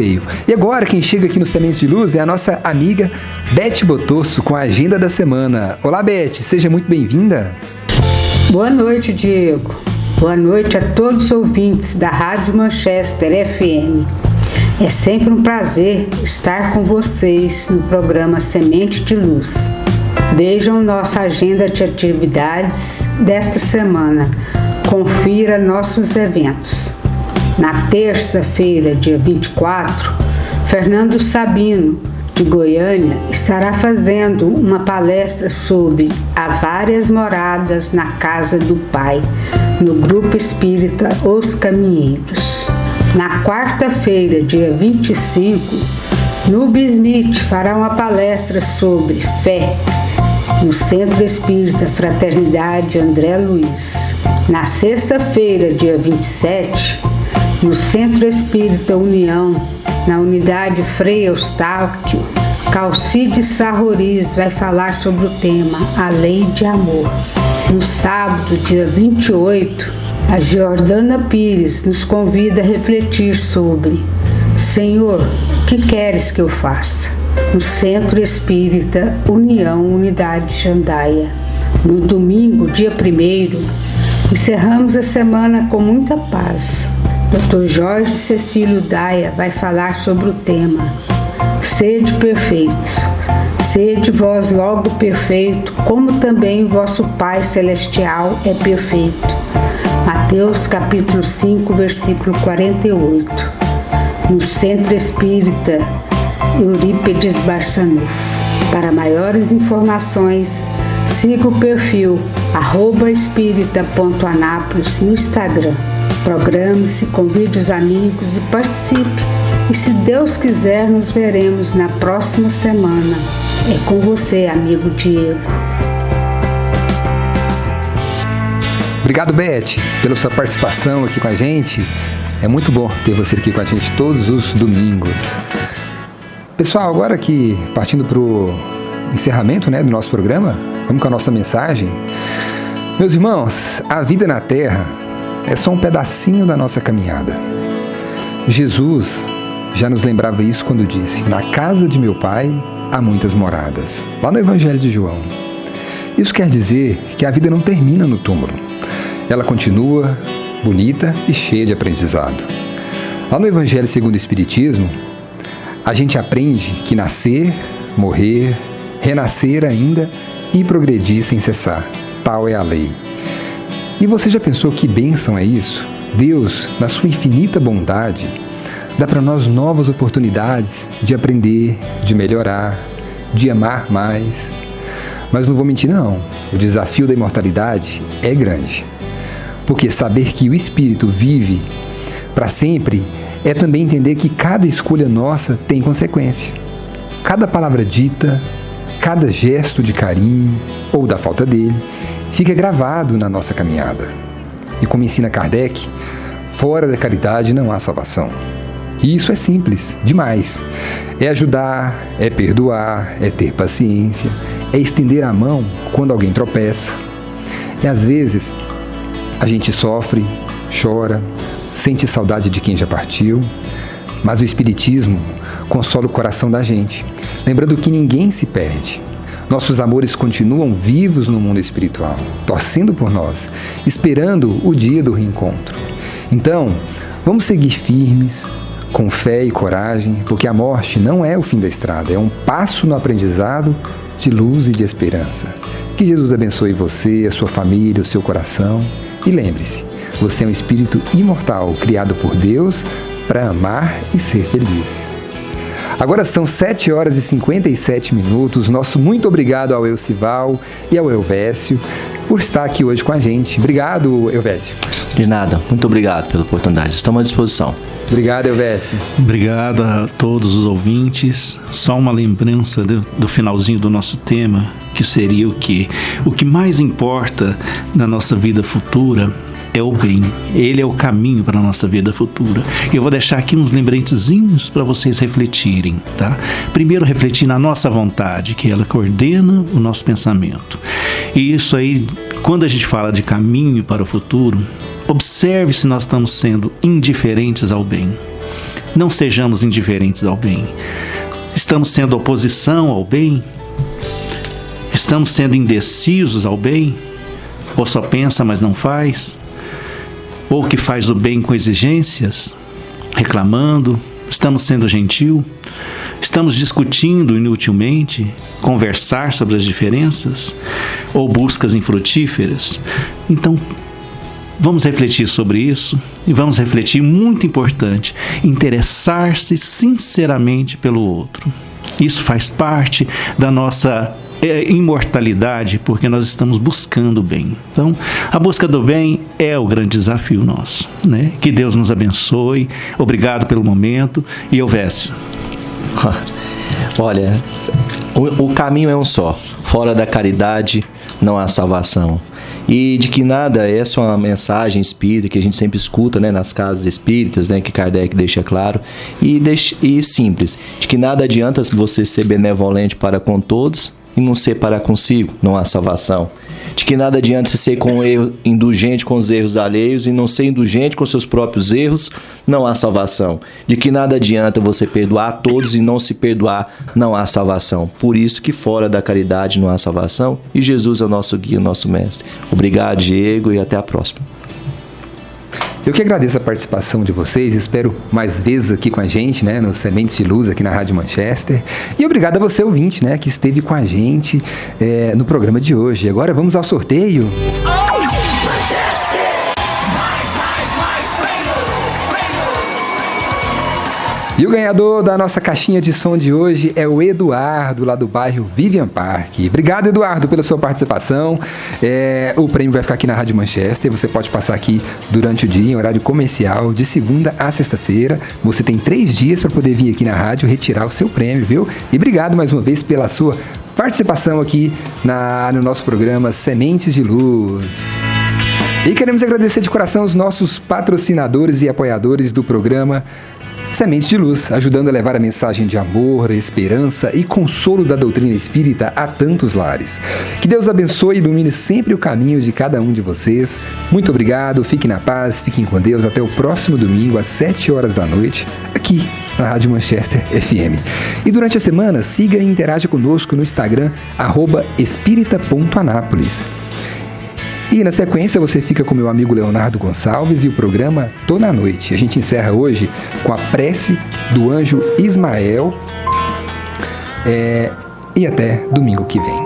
E agora, quem chega aqui no Sementes de Luz é a nossa amiga Beth Botosso com a agenda da semana. Olá, Beth, seja muito bem-vinda.
Boa noite, Diego. Boa noite a todos os ouvintes da Rádio Manchester FM. É sempre um prazer estar com vocês no programa Semente de Luz. Vejam nossa agenda de atividades desta semana. Confira nossos eventos. Na terça-feira, dia 24, Fernando Sabino, de Goiânia, estará fazendo uma palestra sobre Há Várias Moradas na Casa do Pai, no Grupo Espírita Os Caminheiros. Na quarta-feira, dia 25, Nube Smith fará uma palestra sobre fé, no Centro Espírita Fraternidade André Luiz. Na sexta-feira, dia 27, no Centro Espírita União, na unidade Frei Eustáquio, Calcides Sarroriz vai falar sobre o tema A Lei de Amor. No sábado, dia 28, a Jordana Pires nos convida a refletir sobre Senhor, o que queres que eu faça? No Centro Espírita União, unidade Jandaia. No domingo, dia 1º, encerramos a semana com muita paz. Dr. Jorge Cecílio Daia vai falar sobre o tema Sede perfeitos, sede vós logo perfeito, como também vosso Pai Celestial é perfeito. Mateus capítulo 5, versículo 48. No Centro Espírita Eurípedes Barçanufo. Para maiores informações, siga o perfil @espírita.anápolis no Instagram. Programe-se, convide os amigos e participe. E se Deus quiser, nos veremos na próxima semana. É com você, amigo Diego.
Obrigado, Beth, pela sua participação aqui com a gente. É muito bom ter você aqui com a gente todos os domingos. Pessoal, agora aqui, partindo para o encerramento, né, do nosso programa, vamos com a nossa mensagem. Meus irmãos, a vida na Terra é só um pedacinho da nossa caminhada. Jesus já nos lembrava isso quando disse: na casa de meu Pai há muitas moradas, lá no Evangelho de João. Isso quer dizer que a vida não termina no túmulo. Ela continua bonita e cheia de aprendizado. Lá no Evangelho segundo o Espiritismo, a gente aprende que nascer, morrer, renascer ainda e progredir sem cessar. Tal é a lei. E você já pensou que bênção é isso? Deus, na sua infinita bondade, dá para nós novas oportunidades de aprender, de melhorar, de amar mais. Mas não vou mentir não, o desafio da imortalidade é grande. Porque saber que o Espírito vive para sempre é também entender que cada escolha nossa tem consequência. Cada palavra dita, cada gesto de carinho ou da falta dele, fica gravado na nossa caminhada. E como ensina Kardec, fora da caridade não há salvação. E isso é simples, demais. É ajudar, é perdoar, é ter paciência, é estender a mão quando alguém tropeça. E às vezes a gente sofre, chora, sente saudade de quem já partiu, mas o Espiritismo consola o coração da gente, lembrando que ninguém se perde. Nossos amores continuam vivos no mundo espiritual, torcendo por nós, esperando o dia do reencontro. Então, vamos seguir firmes, com fé e coragem, porque a morte não é o fim da estrada, é um passo no aprendizado de luz e de esperança. Que Jesus abençoe você, a sua família, o seu coração. E lembre-se, Você é um espírito imortal, criado por Deus para amar e ser feliz. Agora são 7 horas e 57 minutos. Nosso muito obrigado ao Elcival e ao Elvésio por estar aqui hoje com a gente. Obrigado, Elvésio.
De nada, muito obrigado pela oportunidade. Estamos à disposição.
Obrigado, Elvésio.
Obrigado a todos os ouvintes. Só uma lembrança do finalzinho do nosso tema, que seria o que mais importa na nossa vida futura é o bem. Ele é o caminho para a nossa vida futura. E eu vou deixar aqui uns lembretezinhos para vocês refletirem, tá? Primeiro, refletir na nossa vontade, que ela coordena o nosso pensamento. E isso aí, quando a gente fala de caminho para o futuro, observe se nós estamos sendo indiferentes ao bem. Não sejamos indiferentes ao bem. Estamos sendo oposição ao bem? Estamos sendo indecisos ao bem? Ou só pensa, mas não faz? Ou que faz o bem com exigências, reclamando? Estamos sendo gentil? Estamos discutindo inutilmente? Conversar sobre as diferenças? Ou buscas infrutíferas? Então, vamos refletir sobre isso e vamos refletir, muito importante, interessar-se sinceramente pelo outro. Isso faz parte da nossa imortalidade, porque nós estamos buscando o bem. Então, a busca do bem é o grande desafio nosso, né? Que Deus nos abençoe. Obrigado pelo momento. E Elvésio.
Olha, o caminho é um só. Fora da caridade não há salvação. E de que nada, essa é uma mensagem espírita que a gente sempre escuta, né, nas casas espíritas, né, que Kardec deixa claro, e simples, de que nada adianta você ser benevolente para com todos e não ser para consigo, não há salvação. De que nada adianta você ser indulgente com os erros alheios e não ser indulgente com seus próprios erros, não há salvação. De que nada adianta você perdoar a todos e não se perdoar, não há salvação. Por isso que fora da caridade não há salvação, e Jesus é o nosso guia, o nosso mestre. Obrigado, Diego, e até a próxima.
Eu que agradeço a participação de vocês, espero mais vezes aqui com a gente, né, nos Sementes de Luz aqui na Rádio Manchester. E obrigado a você, ouvinte, né, que esteve com a gente no programa de hoje. Agora vamos ao sorteio. E o ganhador da nossa caixinha de som de hoje é o Eduardo, lá do bairro Vivian Park. Obrigado, Eduardo, pela sua participação. O prêmio vai ficar aqui na Rádio Manchester. Você pode passar aqui durante o dia, em horário comercial, de segunda a sexta-feira. Você tem 3 dias para poder vir aqui na rádio retirar o seu prêmio, viu? E obrigado mais uma vez pela sua participação aqui no nosso programa Sementes de Luz. E queremos agradecer de coração os nossos patrocinadores e apoiadores do programa Sementes de Luz, ajudando a levar a mensagem de amor, esperança e consolo da doutrina espírita a tantos lares. Que Deus abençoe e ilumine sempre o caminho de cada um de vocês. Muito obrigado, fiquem na paz, fiquem com Deus. Até o próximo domingo, às 7 horas da noite, aqui na Rádio Manchester FM. E durante a semana, siga e interaja conosco no Instagram, @espírita.anápolis. E na sequência você fica com meu amigo Leonardo Gonçalves e o programa Tô na Noite. A gente encerra hoje com a prece do anjo Ismael. E até domingo que vem.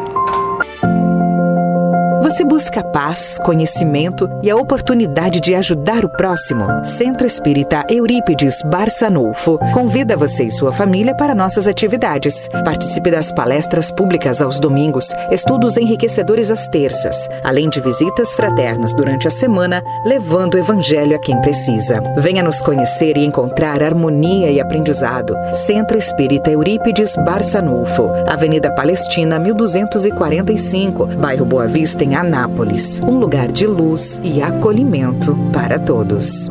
Você busca paz, conhecimento e a oportunidade de ajudar o próximo? Centro Espírita Eurípides Barçanufo convida você e sua família para nossas atividades. Participe das palestras públicas aos domingos, estudos enriquecedores às terças, além de visitas fraternas durante a semana, levando o Evangelho a quem precisa. Venha nos conhecer e encontrar harmonia e aprendizado. Centro Espírita Eurípides Barçanufo, Avenida Palestina, 1245, bairro Boa Vista, em Anápolis, um lugar de luz e acolhimento para todos.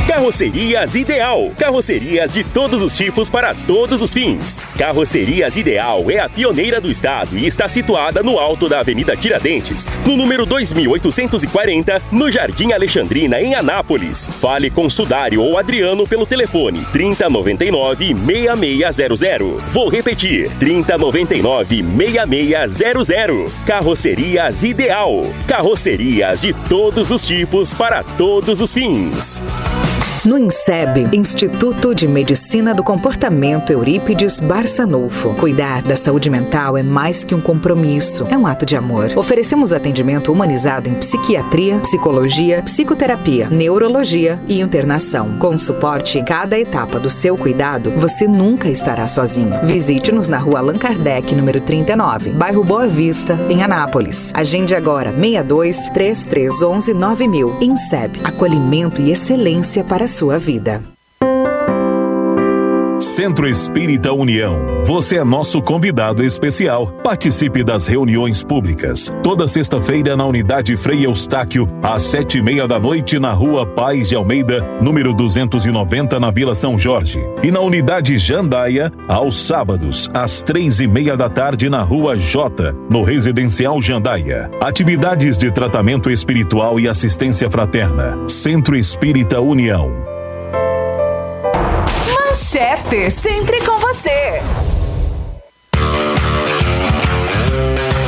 Carrocerias Ideal. Carrocerias de todos os tipos para todos os fins. Carrocerias Ideal é a pioneira do estado e está situada no alto da Avenida Tiradentes, no número 2840, no Jardim Alexandrina, em Anápolis. Fale com Sudário ou Adriano pelo telefone 3099-6600. Vou repetir, 3099-6600. Carrocerias Ideal. Carrocerias de todos os tipos para todos os fins.
No INSEB, Instituto de Medicina do Comportamento Eurípides Barçanufo, cuidar da saúde mental é mais que um compromisso, é um ato de amor. Oferecemos atendimento humanizado em psiquiatria, psicologia, psicoterapia, neurologia e internação. Com suporte em cada etapa do seu cuidado, você nunca estará sozinho. Visite-nos na Rua Allan Kardec, número 39, bairro Boa Vista, em Anápolis. Agende agora 62 3311 9000. INSEB, acolhimento e excelência para a sua vida.
Centro Espírita União. Você é nosso convidado especial. Participe das reuniões públicas. Toda sexta-feira na Unidade Frei Eustáquio, às 7:30 da noite, na Rua Paz de Almeida, número 290, na Vila São Jorge. E na Unidade Jandaia, aos sábados, às 3:30 da tarde, na Rua J, no Residencial Jandaia. Atividades de tratamento espiritual e assistência fraterna. Centro Espírita União.
Manchester, sempre com você.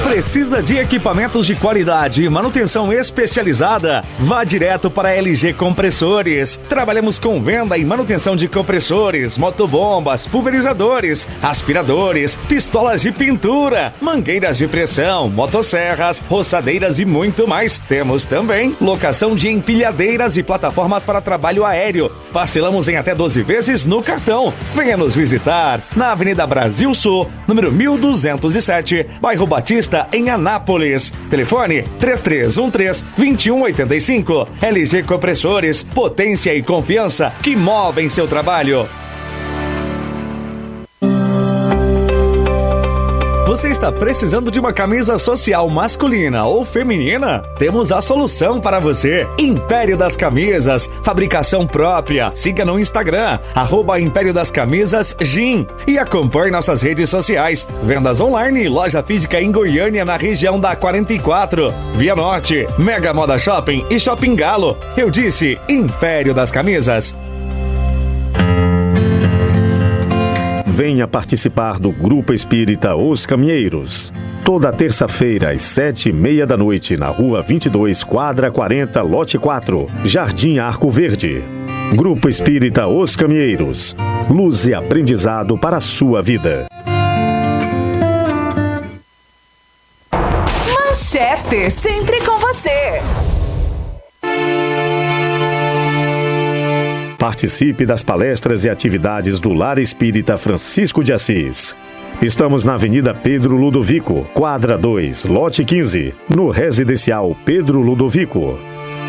Precisa de equipamentos de qualidade e manutenção especializada? Vá direto para a LG Compressores. Trabalhamos com venda e manutenção de compressores, motobombas, pulverizadores, aspiradores, pistolas de pintura, mangueiras de pressão, motosserras, roçadeiras e muito mais. Temos também locação de empilhadeiras e plataformas para trabalho aéreo. Parcelamos em até 12 vezes no cartão. Venha nos visitar na Avenida Brasil Sul, número 1207, bairro Batista, em Anápolis. Telefone 3313-2185. LG Compressores, potência e confiança que movem seu trabalho. Você está precisando de uma camisa social masculina ou feminina? Temos a solução para você. Império das Camisas, fabricação própria. Siga no Instagram, @Império das Camisas GIM. E acompanhe nossas redes sociais. Vendas online e loja física em Goiânia, na região da 44. Via Norte, Mega Moda Shopping e Shopping Galo. Eu disse Império das Camisas. Venha participar do Grupo Espírita Os Caminheiros. Toda terça-feira, às 7:30 da noite, na Rua 22, quadra 40, lote 4, Jardim Arco Verde. Grupo Espírita Os Caminheiros. Luz e aprendizado para a sua vida.
Manchester, sempre com você.
Participe das palestras e atividades do Lar Espírita Francisco de Assis. Estamos na Avenida Pedro Ludovico, quadra 2, lote 15, no Residencial Pedro Ludovico.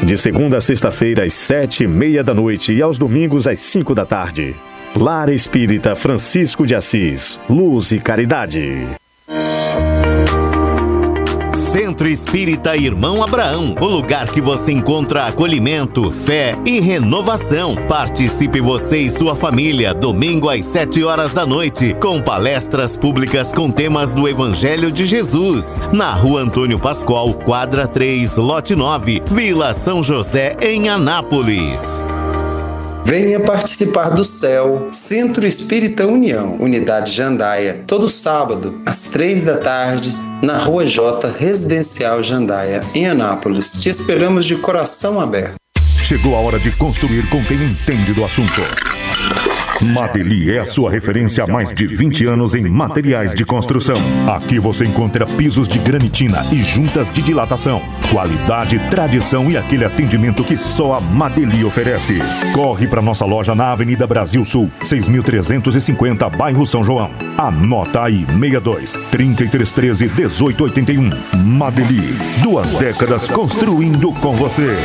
De segunda a sexta-feira, às 7:30 da noite e aos domingos, às 5 da tarde. Lar Espírita Francisco de Assis. Luz e caridade.
Centro Espírita Irmão Abraão, o lugar que você encontra acolhimento, fé e renovação. Participe você e sua família, domingo às 7 da noite, com palestras públicas com temas do Evangelho de Jesus, na Rua Antônio Pascoal, quadra 3, lote 9, Vila São José, em Anápolis.
Venha participar do CEL, Centro Espírita União, Unidade Jandaia, todo sábado, às 3 da tarde, na Rua J, Residencial Jandaia, em Anápolis. Te esperamos de coração aberto.
Chegou a hora de construir com quem entende do assunto. Madeli é a sua referência há mais de 20 anos em materiais de construção. Aqui você encontra pisos de granitina e juntas de dilatação. Qualidade, tradição e aquele atendimento que só a Madeli oferece. Corre para nossa loja na Avenida Brasil Sul, 6.350, bairro São João. Anota aí, 62 3313 1881. Madeli, 2 décadas construindo com você.